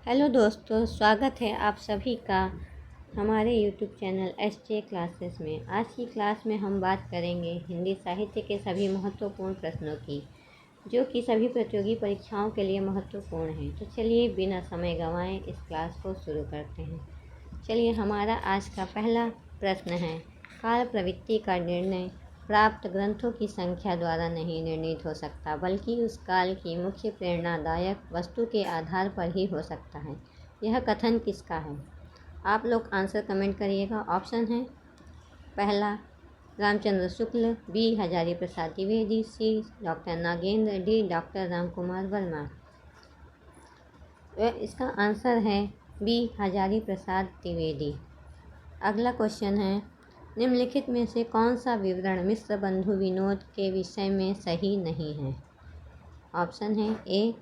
Hello दोस्तों, स्वागत है आप सभी का हमारे यूट्यूब चैनल SJ क्लासेस में। आज की क्लास में हम बात करेंगे हिंदी साहित्य के सभी महत्वपूर्ण प्रश्नों की, जो कि सभी प्रतियोगी परीक्षाओं के लिए महत्वपूर्ण हैं। तो चलिए बिना समय गंवाए इस क्लास को शुरू करते हैं। चलिए, हमारा आज का पहला प्रश्न है, काल प्रवृत्ति का निर्णय प्राप्त ग्रंथों की संख्या द्वारा नहीं निर्णीत हो सकता, बल्कि उस काल की मुख्य प्रेरणादायक वस्तु के आधार पर ही हो सकता है। यह कथन किसका है? आप लोग आंसर कमेंट करिएगा। ऑप्शन है, पहला Ramchandra Shukla, B Hazari Prasad Dwivedi, C doctor Nagendra, D doctor Ram Kumar Verma. इसका आंसर है बी हजारी प्रसाद द्विवेदी। अगला क्वेश्चन है, निम्नलिखित में से कौन सा विवरण मिश्र बंधु विनोद के विषय में सही नहीं है? ऑप्शन है, ए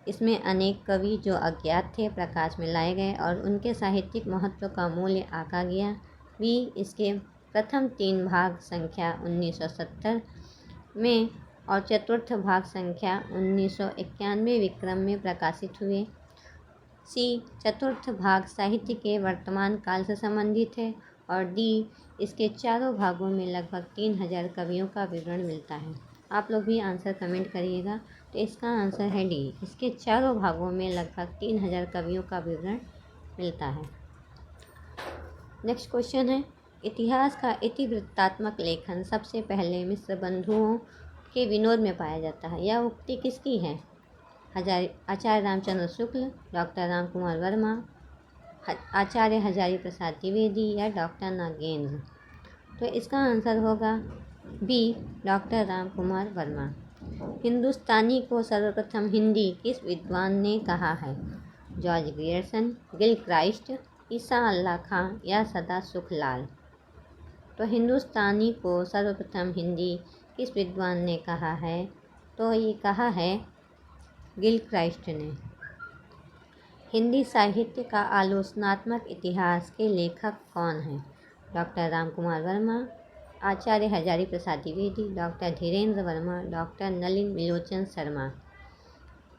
इसमें अनेक कवि जो अज्ञात थे प्रकाश में लाए गए और उनके साहित्यिक महत्व का मूल्य आंका गया। बी इसके प्रथम 3 भाग संख्या 1970 में और चतुर्थ भाग संख्या 1991 विक्रम में प्रकाशित हुए। सी चतुर्थ भाग साहित्य के वर्तमान काल से संबंधित है। और डी इसके चारों भागों में लगभग 3000 कवियों का विवरण मिलता है। आप लोग भी आंसर कमेंट करिएगा। तो इसका आंसर है डी, इसके चारों भागों में लगभग 3000 कवियों का विवरण मिलता है। नेक्स्ट क्वेश्चन है, इतिहास का इतिवृत्तात्मक लेखन सबसे पहले मिश्र बंधुओं के विनोद में पाया जाता है। यह उक्ति किसकी है? आचार्य रामचंद्र शुक्ल, डॉक्टर राम कुमार वर्मा, आचार्य हजारी प्रसाद द्विवेदी या डॉक्टर नागेंद्र। तो इसका आंसर होगा बी डॉक्टर राम कुमार वर्मा। हिंदुस्तानी को सर्वप्रथम हिंदी किस विद्वान ने कहा है? जॉर्ज ग्रियर्सन, गिल क्राइस्ट, ईसा अल्लाह खां या सदा सुखलाल। तो हिंदुस्तानी को सर्वप्रथम हिंदी किस विद्वान ने कहा है? तो ये कहा है गिल क्राइस्ट ने। हिंदी साहित्य का आलोचनात्मक इतिहास के लेखक कौन हैं? डॉक्टर राम कुमार वर्मा, आचार्य हजारी प्रसाद द्विवेदी, डॉक्टर धीरेन्द्र वर्मा, डॉक्टर नलिन विलोचन शर्मा।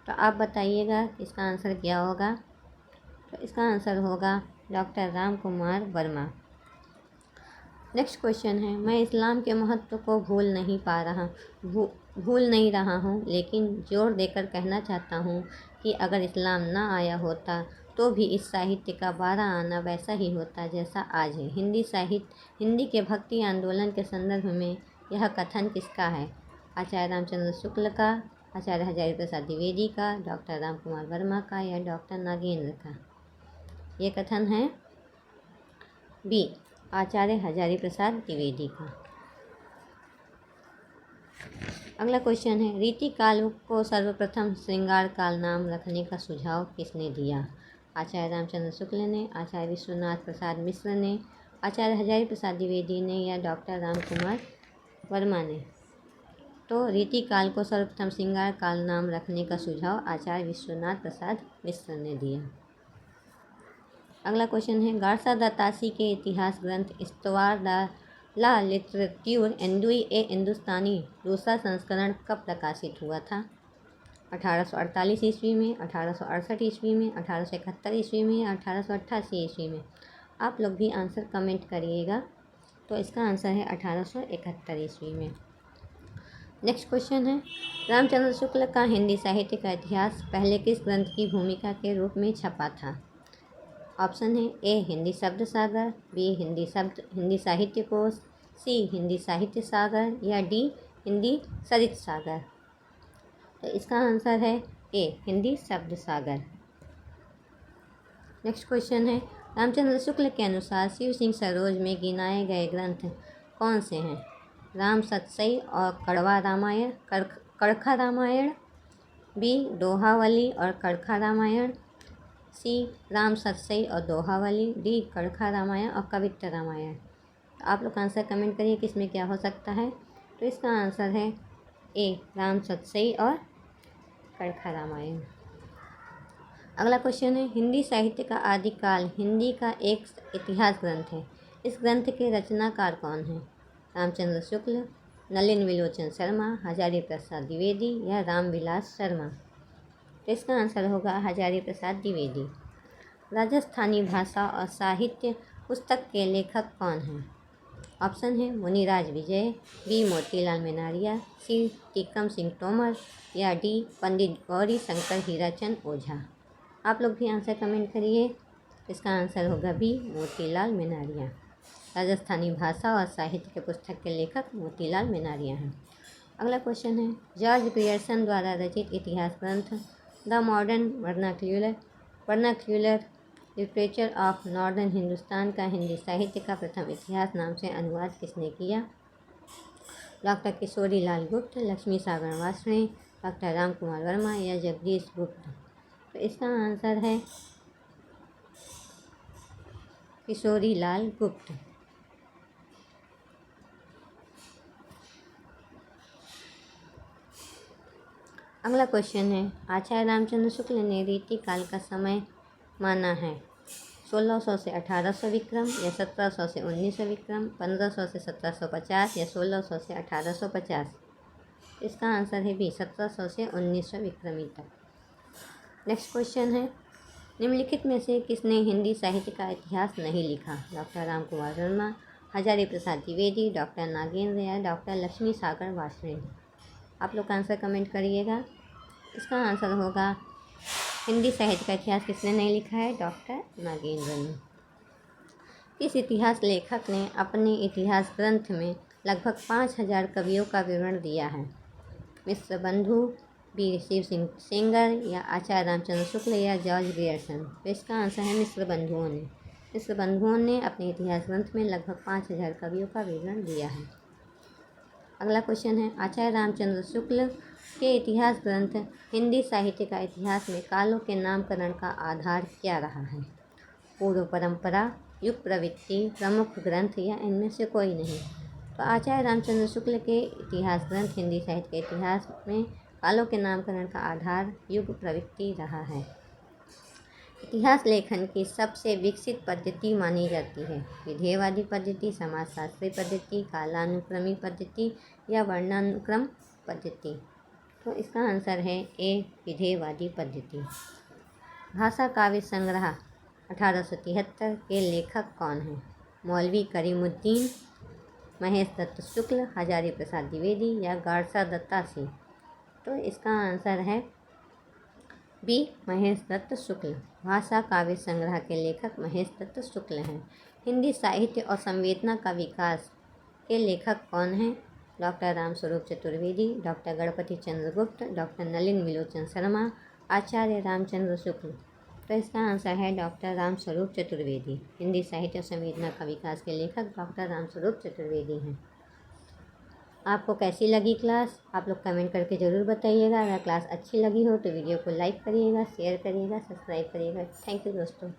तो आप बताइएगा इसका आंसर क्या होगा? तो इसका आंसर होगा doctor Ram Kumar Verma. Next question है, मैं इस्लाम के महत्व को भूल नहीं रहा हूँ, लेकिन जोर देकर कहना चाहता हूँ कि अगर इस्लाम ना आया होता तो भी इस साहित्य का 12 आना वैसा ही होता जैसा आज है। हिंदी के भक्ति आंदोलन के संदर्भ में यह कथन किसका है? आचार्य रामचंद्र शुक्ल का, आचार्य हजारी प्रसाद द्विवेदी का, डॉक्टर राम कुमार वर्मा का या डॉक्टर नागेंद्र का? ये कथन है बी आचार्य हजारी प्रसाद द्विवेदी का। अगला क्वेश्चन है, रीति काल को सर्वप्रथम श्रृंगार काल नाम रखने का सुझाव किसने दिया? आचार्य रामचंद्र शुक्ल ने, आचार्य विश्वनाथ प्रसाद मिश्र ने, आचार्य हजारी प्रसाद द्विवेदी ने या डॉक्टर राम कुमार वर्मा ने? तो रीति काल को सर्वप्रथम श्रृंगार काल नाम रखने का सुझाव आचार्य विश्वनाथ प्रसाद मिश्र ने दिया। अगला क्वेश्चन है, गार्सा द तासी के इतिहास ग्रंथ इस्तवार द ला लिटरेट्यूर एंडुई ए हिंदुस्तानी दूसरा संस्करण कब प्रकाशित हुआ था? 1848 ईस्वी में, 1868 ईस्वी में, 1871 ईस्वी में या 1888 ईस्वी में? आप लोग भी आंसर कमेंट करिएगा। तो इसका आंसर है 1871 ईस्वी में। नेक्स्ट क्वेश्चन है, रामचंद्र शुक्ल का हिंदी साहित्य का इतिहास पहले किस ग्रंथ की भूमिका के रूप में छपा था? ऑप्शन है, ए हिंदी शब्द सागर, बी हिंदी साहित्य कोश, सी हिंदी साहित्य सागर या डी हिंदी सरित सागर। तो इसका आंसर है ए हिंदी शब्द सागर। नेक्स्ट क्वेश्चन है, रामचंद्र शुक्ल के अनुसार शिव सिंह सरोज में गिनाए गए ग्रंथ कौन से हैं? राम सतसई और कड़खा रामायण, बी दोहावली और कड़खा रामायण, सी राम सतसई और दोहावली, डी कड़खा रामायण और कवित्त रामायण। तो आप लोग आंसर कमेंट करिए कि इसमें क्या हो सकता है। तो इसका आंसर है ए राम सतसई और कड़खा रामायण। अगला क्वेश्चन है, हिंदी साहित्य का आदिकाल हिंदी का एक इतिहास ग्रंथ है। इस ग्रंथ के रचनाकार कौन हैं? रामचंद्र शुक्ल, नलिन विलोचन शर्मा, हजारी प्रसाद द्विवेदी या रामविलास शर्मा? तो इसका आंसर होगा हजारी प्रसाद द्विवेदी। राजस्थानी भाषा और साहित्य पुस्तक के लेखक कौन हैं? ऑप्शन है मुनिराज विजय, बी मोतीलाल मेनारिया, सी टीकम सिंह तोमर या डी पंडित गौरी शंकर हीराचंद ओझा। आप लोग भी आंसर कमेंट करिए। इसका आंसर होगा बी मोतीलाल मेनारिया। राजस्थानी भाषा और साहित्य के पुस्तक के लेखक मोतीलाल मेनारिया हैं। अगला क्वेश्चन है, जॉर्ज ग्रियर्सन द्वारा रचित इतिहास ग्रंथ the modern vernacular literature of northern Hindustan का हिंदी साहित्य का प्रथम इतिहास नाम से अनुवाद किसने किया? डॉक्टर किशोरी लाल गुप्त, लक्ष्मी सागर वार्ष्णेय, डॉक्टर राम कुमार वर्मा या जगदीश गुप्त। तो इसका आंसर है किशोरी लाल गुप्त। अगला क्वेश्चन है, आचार्य रामचंद्र शुक्ल ने रीति काल का समय माना है 1600 से 1800 विक्रम या 1700 से 1900 विक्रम, 1500 से 1750 या 1600 से 1850। इसका आंसर है बी 1700 से 1900 विक्रमी तक। नेक्स्ट क्वेश्चन है, निम्नलिखित में से किसने हिंदी साहित्य का इतिहास नहीं लिखा? डॉक्टर राम कुमार वर्मा, हजारी प्रसाद द्विवेदी, डॉक्टर नागेंद्र या डॉक्टर लक्ष्मी सागर वार्ष्णेय। आप लोग आंसर कमेंट करिएगा। इसका आंसर होगा हिंदी साहित्य का इतिहास किसने नहीं लिखा है? डॉक्टर नागेंद्र ने। इस इतिहास लेखक ने अपने इतिहास ग्रंथ में लगभग 5000 कवियों का विवरण दिया है। मिश्र बंधु, वीर शिव सिंह सेंगर या आचार्य रामचंद्र शुक्ल या जॉर्ज ग्रियर्सन। तो इसका आंसर है मिश्र बंधुओं ने। मिश्र बंधुओं ने अपने इतिहास ग्रंथ में लगभग 5000 कवियों का विवरण दिया है। अगला क्वेश्चन है, आचार्य रामचंद्र शुक्ल के इतिहास ग्रंथ हिंदी साहित्य का इतिहास में कालों के नामकरण का आधार क्या रहा है? पूर्व परंपरा, युग प्रवृत्ति, प्रमुख ग्रंथ या इनमें से कोई नहीं। तो आचार्य रामचंद्र शुक्ल के इतिहास ग्रंथ हिंदी साहित्य के इतिहास में कालों के नामकरण का आधार युग प्रवृत्ति रहा है। इतिहास लेखन की सबसे विकसित पद्धति मानी जाती है विधेयवादी पद्धति, समाजशास्त्री पद्धति, कालानुक्रमी पद्धति या वर्णानुक्रम पद्धति। तो इसका आंसर है ए विधेयवादी पद्धति। भाषा काव्य संग्रह 1873 के लेखक कौन हैं? मौलवी करीमुद्दीन, महेश दत्त शुक्ल, हजारी प्रसाद द्विवेदी या गाड़सा दत्तासी। तो इसका आंसर है बी महेश दत्त शुक्ल। भाषा काव्य संग्रह के लेखक महेश दत्त शुक्ल हैं। हिंदी साहित्य और संवेदना का विकास के लेखक कौन हैं? डॉक्टर रामस्वरूप चतुर्वेदी, डॉक्टर गणपति चंद्र गुप्त, डॉक्टर नलिन विलोचन शर्मा, आचार्य रामचंद्र शुक्ल। तो इसका आंसर है डॉक्टर रामस्वरूप चतुर्वेदी। हिंदी साहित्य और संवेदना का विकास के लेखक डॉक्टर रामस्वरूप चतुर्वेदी हैं। आपको कैसी लगी क्लास? आप लोग कमेंट करके ज़रूर बताइएगा। अगर क्लास अच्छी लगी हो तो वीडियो को लाइक करिएगा, शेयर करिएगा, सब्सक्राइब करिएगा। थैंक यू दोस्तों।